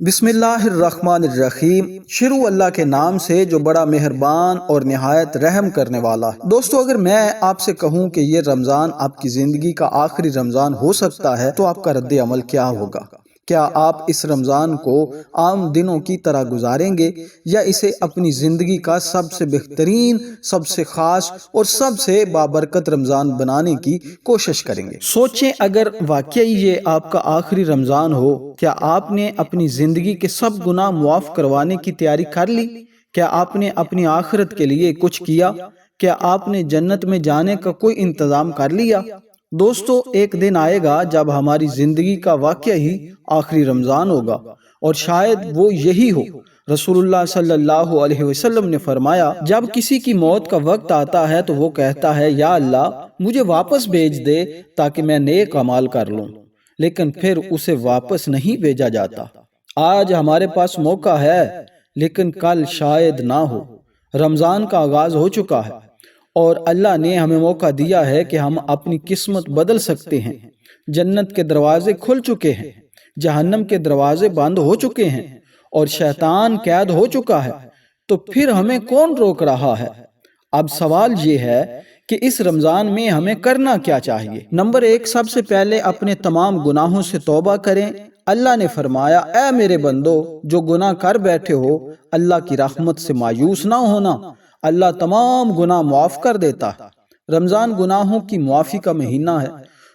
بسم اللہ الرحمن الرحیم۔ شروع اللہ کے نام سے جو بڑا مہربان اور نہایت رحم کرنے والا ہے۔ دوستو، اگر میں آپ سے کہوں کہ یہ رمضان آپ کی زندگی کا آخری رمضان ہو سکتا ہے تو آپ کا رد عمل کیا ہوگا؟ کیا آپ اس رمضان کو عام دنوں کی طرح گزاریں گے یا اسے اپنی زندگی کا سب سے بہترین، سب سے خاص اور سب سے بابرکت رمضان بنانے کی کوشش کریں گے؟ سوچیں، اگر واقعی یہ آپ کا آخری رمضان ہو، کیا آپ نے اپنی زندگی کے سب گناہ معاف کروانے کی تیاری کر لی؟ کیا آپ نے اپنی آخرت کے لیے کچھ کیا؟ کیا آپ نے جنت میں جانے کا کوئی انتظام کر لیا؟ دوستو، ایک دن آئے گا جب ہماری زندگی کا واقعہ ہی آخری رمضان ہوگا، اور شاید وہ یہی ہو۔ رسول اللہ صلی اللہ علیہ وسلم نے فرمایا، جب کسی کی موت کا وقت آتا ہے تو وہ کہتا ہے، یا اللہ مجھے واپس بھیج دے تاکہ میں نیک اعمال کر لوں، لیکن پھر اسے واپس نہیں بھیجا جاتا۔ آج ہمارے پاس موقع ہے، لیکن کل شاید نہ ہو۔ رمضان کا آغاز ہو چکا ہے اور اللہ نے ہمیں موقع دیا ہے کہ ہم اپنی قسمت بدل سکتے ہیں۔ جنت کے دروازے کھل چکے ہیں، جہنم کے دروازے بند ہو چکے ہیں اور شیطان قید ہو چکا ہے، تو پھر ہمیں کون روک رہا ہے؟ اب سوال یہ ہے کہ اس رمضان میں ہمیں کرنا کیا چاہیے؟ نمبر 1، سب سے پہلے اپنے تمام گناہوں سے توبہ کریں۔ اللہ نے فرمایا، اے میرے بندو، جو گناہ کر بیٹھے ہو، اللہ کی رحمت سے مایوس نہ ہونا، اللہ تمام گناہ معاف کر دیتا ہے۔ رمضان گناہوں کی معافی کا مہینہ ہے۔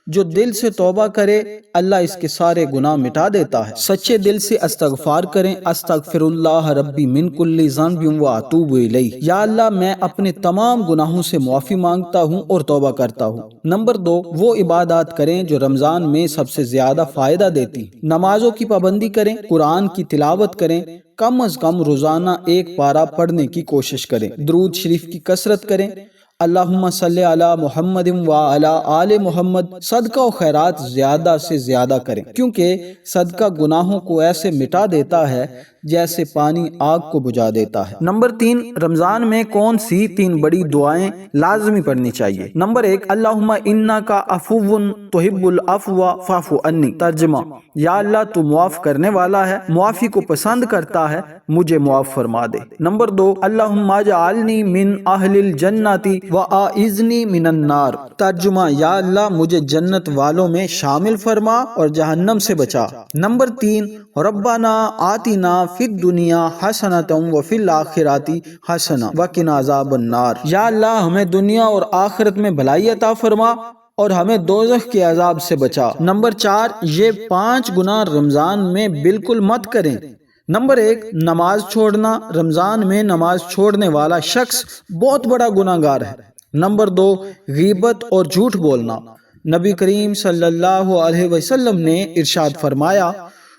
جو دل سے توبہ کرے، اللہ اس کے سارے گناہ مٹا دیتا ہے۔ سچے دل سے استغفار کریں، استغفر اللہ ربی من کل ذنب واتوب الیہ۔ یا اللہ، میں اپنے تمام گناہوں سے معافی مانگتا ہوں اور توبہ کرتا ہوں۔ نمبر 2، وہ عبادات کریں جو رمضان میں سب سے زیادہ فائدہ دیتی۔ نمازوں کی پابندی کریں، قرآن کی تلاوت کریں، کم از کم روزانہ 1 پارہ پڑھنے کی کوشش کریں، درود شریف کی کثرت کریں، اللہم صلی علی محمد وعلی آل محمد۔ صدقہ و خیرات زیادہ سے زیادہ کریں، کیونکہ صدقہ گناہوں کو ایسے مٹا دیتا ہے جیسے پانی آگ کو بجھا دیتا ہے۔ نمبر 3، رمضان میں کون سی 3 بڑی دعائیں لازمی پڑھنی چاہیے؟ نمبر 1، اللہم انکا عفو تحب العفو فاعف عنی۔ ترجمہ، یا اللہ تو معاف کرنے والا ہے، معافی کو پسند کرتا ہے، مجھے معاف فرما دے۔ نمبر 2، اللہم اجعلنی من اہل الجنت واعذنی من النار۔ ترجمہ، یا اللہ مجھے جنت والوں میں شامل فرما اور جہنم سے بچا۔ نمبر 3، ربنا آتنا فی الدنیا حسنۃ وفی الآخرۃ حسنۃ وقنا عذاب النار۔ یا اللہ ہمیں دنیا اور آخرت میں بھلائی عطا فرما اور ہمیں دوزخ کے عذاب سے بچا۔ نمبر 4، یہ 5 گناہ رمضان میں بالکل مت کریں۔ نمبر 1، نماز چھوڑنا۔ رمضان میں نماز چھوڑنے والا شخص بہت بڑا گناہ گار ہے۔ نمبر 2، غیبت اور جھوٹ بولنا۔ نبی کریم صلی اللہ علیہ وسلم نے ارشاد فرمایا،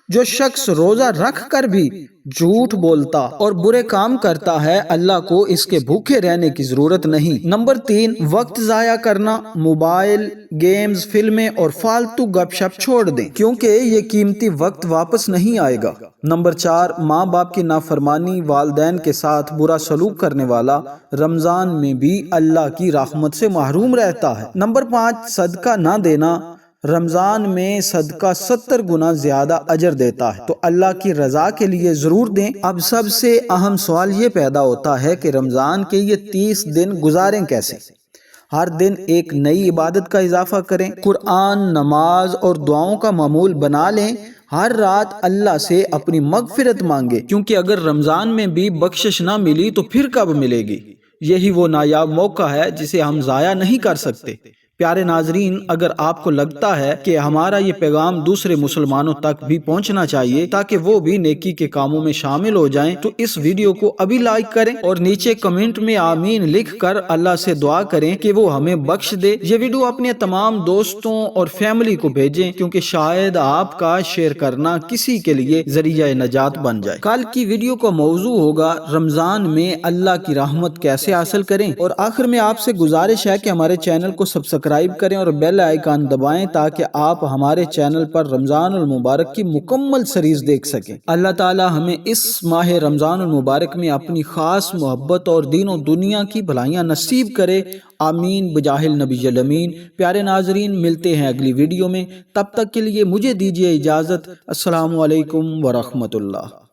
جو شخص روزہ رکھ کر بھی جھوٹ بولتا اور برے کام کرتا ہے، اللہ کو اس کے بھوکے رہنے کی ضرورت نہیں۔ نمبر 3، وقت ضائع کرنا۔ موبائل، گیمز، فلمیں اور فالتو گپ شپ چھوڑ دیں، کیونکہ یہ قیمتی وقت واپس نہیں آئے گا۔ نمبر 4، ماں باپ کی نافرمانی، والدین کے ساتھ برا سلوک کرنے والا رمضان میں بھی اللہ کی رحمت سے محروم رہتا ہے۔ نمبر 5، صدقہ نہ دینا۔ رمضان میں صدقہ 70 گنا زیادہ اجر دیتا ہے، تو اللہ کی رضا کے لیے ضرور دیں۔ اب سب سے اہم سوال یہ پیدا ہوتا ہے کہ رمضان کے یہ 30 دن گزاریں کیسے؟ ہر دن ایک نئی عبادت کا اضافہ کریں، قرآن، نماز اور دعاؤں کا معمول بنا لیں۔ ہر رات اللہ سے اپنی مغفرت مانگے، کیونکہ اگر رمضان میں بھی بخشش نہ ملی تو پھر کب ملے گی؟ یہی وہ نایاب موقع ہے جسے ہم ضائع نہیں کر سکتے۔ پیارے ناظرین، اگر آپ کو لگتا ہے کہ ہمارا یہ پیغام دوسرے مسلمانوں تک بھی پہنچنا چاہیے تاکہ وہ بھی نیکی کے کاموں میں شامل ہو جائیں، تو اس ویڈیو کو ابھی لائک کریں اور نیچے کمنٹ میں آمین لکھ کر اللہ سے دعا کریں کہ وہ ہمیں بخش دے۔ یہ ویڈیو اپنے تمام دوستوں اور فیملی کو بھیجیں، کیونکہ شاید آپ کا شیئر کرنا کسی کے لیے ذریعہ نجات بن جائے۔ کل کی ویڈیو کا موضوع ہوگا رمضان میں اللہ کی رحمت کیسے حاصل کریں، اور آخر میں آپ سے گزارش ہے کہ ہمارے چینل کو سبسکرائب سبسکرائب کریں اور بیل آئیکن دبائیں تاکہ آپ ہمارے چینل پر رمضان المبارک کی مکمل سیریز دیکھ سکیں۔ اللہ تعالی ہمیں اس ماہ رمضان المبارک میں اپنی خاص محبت اور دین و دنیا کی بھلائیاں نصیب کرے، آمین بجاہ النبی الامین۔ پیارے ناظرین، ملتے ہیں اگلی ویڈیو میں، تب تک کے لیے مجھے دیجیے اجازت۔ السلام علیکم ورحمۃ اللہ۔